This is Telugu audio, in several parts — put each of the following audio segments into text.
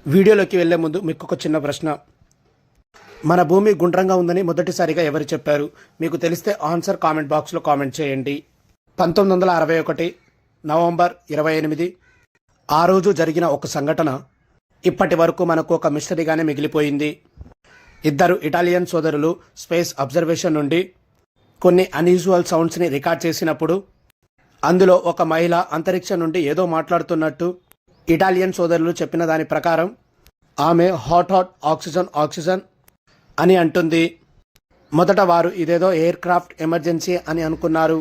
వీడియోలోకి వెళ్లే ముందు మీకు ఒక చిన్న ప్రశ్న. మన భూమి గుండ్రంగా ఉందని మొదటిసారిగా ఎవరు చెప్పారు? మీకు తెలిస్తే ఆన్సర్ కామెంట్ బాక్స్లో కామెంట్ చేయండి. 1961 నవంబర్ 28 ఆ రోజు జరిగిన ఒక సంఘటన ఇప్పటి వరకు మనకు ఒక మిస్టరీగానే మిగిలిపోయింది. ఇద్దరు ఇటాలియన్ సోదరులు స్పేస్ అబ్జర్వేషన్ నుండి కొన్ని అన్యూజువల్ సౌండ్స్ని రికార్డ్ చేసినప్పుడు అందులో ఒక మహిళ అంతరిక్షం నుండి ఏదో మాట్లాడుతున్నట్టు ఇటాలియన్ సోదరులు చెప్పిన దాని ప్రకారం ఆమె హాట్ ఆక్సిజన్ అని అంటుంది. మొదట వారు ఇదేదో ఎయిర్ క్రాఫ్ట్ ఎమర్జెన్సీ అని అనుకున్నారు.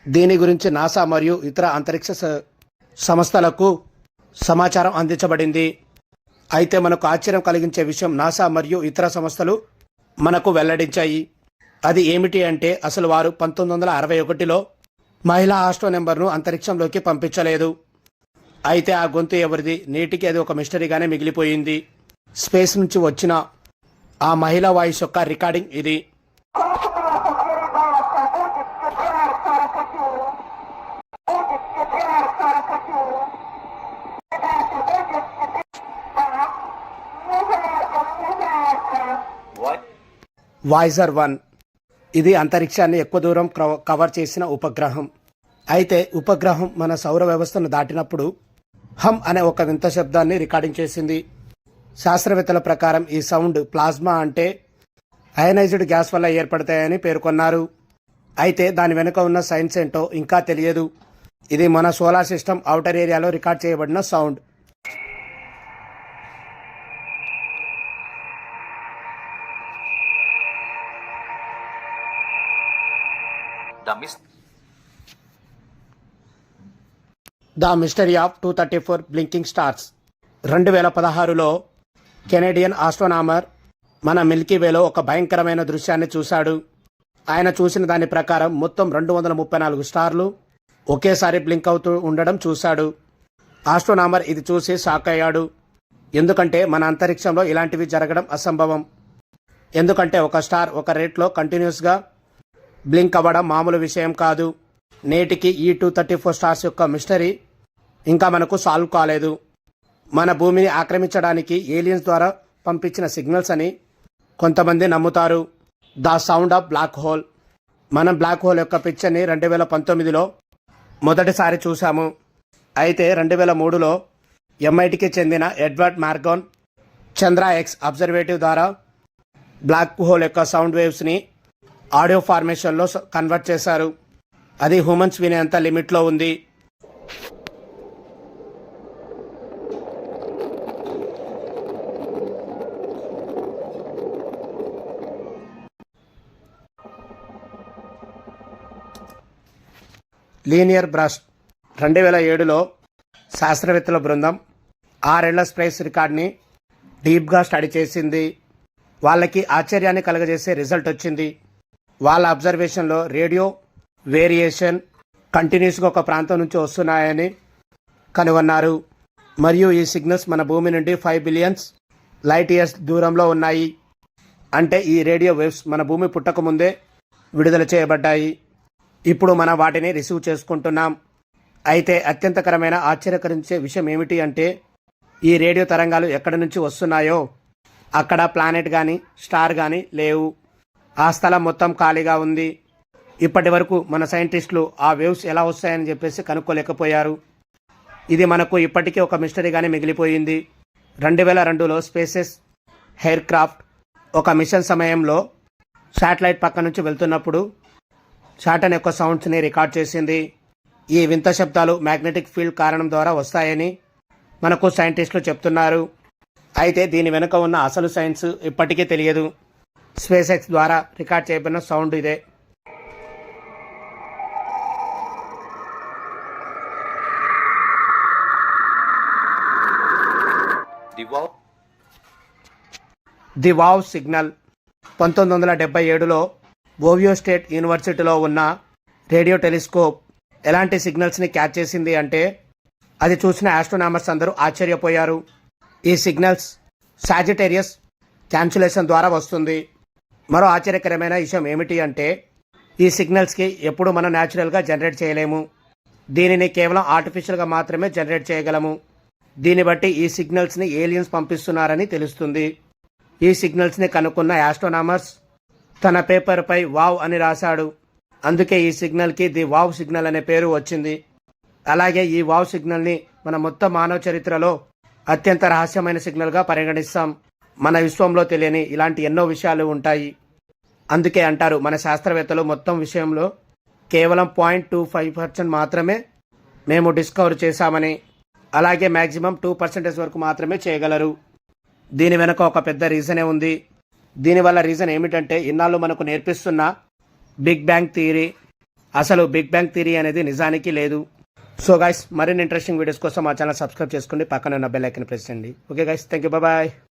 దీని గురించి నాసా మరియు ఇతర అంతరిక్ష సంస్థలకు సమాచారం అందించబడింది. అయితే మనకు ఆశ్చర్యం కలిగించే విషయం నాసా మరియు ఇతర సంస్థలు మనకు వెల్లడించాయి. అది ఏమిటి అంటే అసలు వారు 1961లో మహిళా ఆస్ట్రో నెంబర్ను అంతరిక్షంలోకి పంపించలేదు. అయితే ఆ గొంతు ఎవరిది? నేటికి అది ఒక మిస్టరీగానే మిగిలిపోయింది. స్పేస్ నుంచి వచ్చిన ఆ మహిళా వాయిస్ యొక్క రికార్డింగ్ ఇది. వాయిజర్ 1 ఇది అంతరిక్షాన్ని ఎక్కువ దూరం కవర్ చేసిన ఉపగ్రహం. అయితే ఉపగ్రహం మన సౌర వ్యవస్థను దాటినప్పుడు హమ్ అనే ఒక వింత శబ్దాన్ని రికార్డింగ్ చేసింది. శాస్త్రవేత్తల ప్రకారం ఈ సౌండ్ ప్లాస్మా అంటే అయనైజ్డ్ గ్యాస్ వల్ల ఏర్పడతాయని పేర్కొన్నారు. అయితే దాని వెనుక ఉన్న సైన్స్ ఏంటో ఇంకా తెలియదు. ఇది మన సోలార్ సిస్టమ్ ఔటర్ ఏరియాలో రికార్డ్ చేయబడిన sound. The mystery of 234 blinking stars. 2016లో కెనేడియన్ ఆస్ట్రోనామర్ మన మిల్కీవేలో ఒక భయంకరమైన దృశ్యాన్ని చూశాడు. ఆయన చూసిన దాని ప్రకారం మొత్తం 234 స్టార్లు ఒకేసారి బ్లింక్ అవుతూ ఉండడం చూశాడు. ఆస్ట్రోనామర్ ఇది చూసి షాక్ అయ్యాడు. ఎందుకంటే మన అంతరిక్షంలో ఇలాంటివి జరగడం అసంభవం. ఎందుకంటే ఒక స్టార్ ఒక రేట్లో కంటిన్యూస్గా బ్లింక్ అవ్వడం మామూలు విషయం కాదు. నేటికి ఈ 234 స్టార్స్ యొక్క మిస్టరీ ఇంకా మనకు సాల్వ్ కాలేదు. మన భూమిని ఆక్రమించడానికి ఏలియన్స్ ద్వారా పంపించిన సిగ్నల్స్ అని కొంతమంది నమ్ముతారు. The sound of black hole. మనం బ్లాక్ హోల్ యొక్క పిక్చర్ని 2019లో మొదటిసారి చూసాము. అయితే 2003లో MITకి చెందిన Edward Morgan Chandra X observatory ద్వారా బ్లాక్ హోల్ యొక్క సౌండ్ వేవ్స్ని ఆడియో ఫార్మేషన్లో కన్వర్ట్ చేశారు. అది హ్యూమన్స్ వినేంత లిమిట్లో ఉంది. Linear breast. 2007లో శాస్త్రవేత్తల బృందం 6 ఏళ్ల స్పేస్ రికార్డ్ని డీప్గా స్టడీ చేసింది. వాళ్ళకి ఆశ్చర్యాన్ని కలగజేసే రిజల్ట్ వచ్చింది. వాళ్ళ అబ్జర్వేషన్లో రేడియో వేరియేషన్ కంటిన్యూస్గా ఒక ప్రాంతం నుంచి వస్తున్నాయని కనుగొన్నారు. మరియు ఈ సిగ్నల్స్ మన భూమి నుండి 5 బిలియన్స్ లైట్ ఇయర్స్ దూరంలో ఉన్నాయి. అంటే ఈ రేడియో వేవ్స్ మన భూమి పుట్టకముందే విడుదల చేయబడ్డాయి. ఇప్పుడు మనం వాటిని రిసీవ్ చేసుకుంటున్నాం. అయితే అత్యంతకరమైన ఆశ్చర్యకరించే విషయం ఏమిటి అంటే ఈ రేడియో తరంగాలు ఎక్కడి నుంచి వస్తున్నాయో అక్కడ ప్లానెట్ కానీ స్టార్ కానీ లేవు. ఆ స్థలం మొత్తం ఖాళీగా ఉంది. ఇప్పటి వరకు మన సైంటిస్టులు ఆ వేవ్స్ ఎలా వస్తాయని చెప్పేసి కనుక్కోలేకపోయారు. ఇది మనకు ఇప్పటికీ ఒక మిస్టరీగానే మిగిలిపోయింది. 2002లో స్పేసెస్ ఎయిర్ క్రాఫ్ట్ ఒక మిషన్ సమయంలో శాటిలైట్ పక్క నుంచి వెళ్తున్నప్పుడు శాటన్ యొక్క సౌండ్స్ని రికార్డ్ చేసింది. ఈ వింత శబ్దాలు మ్యాగ్నెటిక్ ఫీల్డ్ కారణం ద్వారా వస్తాయని మనకు సైంటిస్టులు చెప్తున్నారు. అయితే దీని వెనుక ఉన్న అసలు సైన్స్ ఇప్పటికీ తెలియదు. స్పేస్ X ద్వారా రికార్డ్ చేయబడిన సౌండ్ ఇదే. The wow signal. 1977లో ఓవియో స్టేట్ యూనివర్సిటీలో ఉన్న రేడియో టెలిస్కోప్ ఎలాంటి సిగ్నల్స్ని క్యాచ్ చేసింది అంటే అది చూసిన ఆస్ట్రోనామర్స్ అందరూ ఆశ్చర్యపోయారు. ఈ సిగ్నల్స్ సాజిటేరియస్ క్యాన్సులేషన్ ద్వారా వస్తుంది. మరో ఆశ్చర్యకరమైన విషయం ఏమిటి అంటే ఈ సిగ్నల్స్కి ఎప్పుడు మనం న్యాచురల్గా జనరేట్ చేయలేము. దీనిని కేవలం ఆర్టిఫిషియల్గా మాత్రమే జనరేట్ చేయగలము. దీన్ని బట్టి ఈ సిగ్నల్స్ని ఏలియన్స్ పంపిస్తున్నారని తెలుస్తుంది. ఈ సిగ్నల్స్ని కనుక్కున్న యాస్ట్రోనామర్స్ తన పేపర్పై వావ్ అని రాశాడు. అందుకే ఈ సిగ్నల్కి ది వావ్ సిగ్నల్ అనే పేరు వచ్చింది. అలాగే ఈ వావ్ సిగ్నల్ని మన మొత్తం మానవ చరిత్రలో అత్యంత రహస్యమైన సిగ్నల్గా పరిగణిస్తాం. మన విశ్వంలో తెలియని ఇలాంటి ఎన్నో విషయాలు ఉంటాయి. అందుకే అంటారు మన శాస్త్రవేత్తలు మొత్తం విషయంలో కేవలం 0.25% మాత్రమే మేము డిస్కవర్ చేశామని, అలాగే మ్యాక్సిమం 2% వరకు మాత్రమే చేయగలరు. దీని వెనుక ఒక పెద్ద రీజనే ఉంది. దీనివల్ల రీజన్ ఏమిటంటే ఇన్నాళ్ళు మనకు నేర్పిస్తున్న బిగ్ బ్యాంగ్ థియరీ, అసలు బిగ్ బ్యాంగ్ థియరీ అనేది నిజానికి లేదు. సో గైస్, మరిన్ని ఇంట్రెస్టింగ్ వీడియోస్ కోసం మా ఛానల్ సబ్స్క్రైబ్ చేసుకోండి, పక్కన ఉన్న బెల్ ఐకాన్ ప్రెస్ చేయండి. Okay guys, thank you, bye.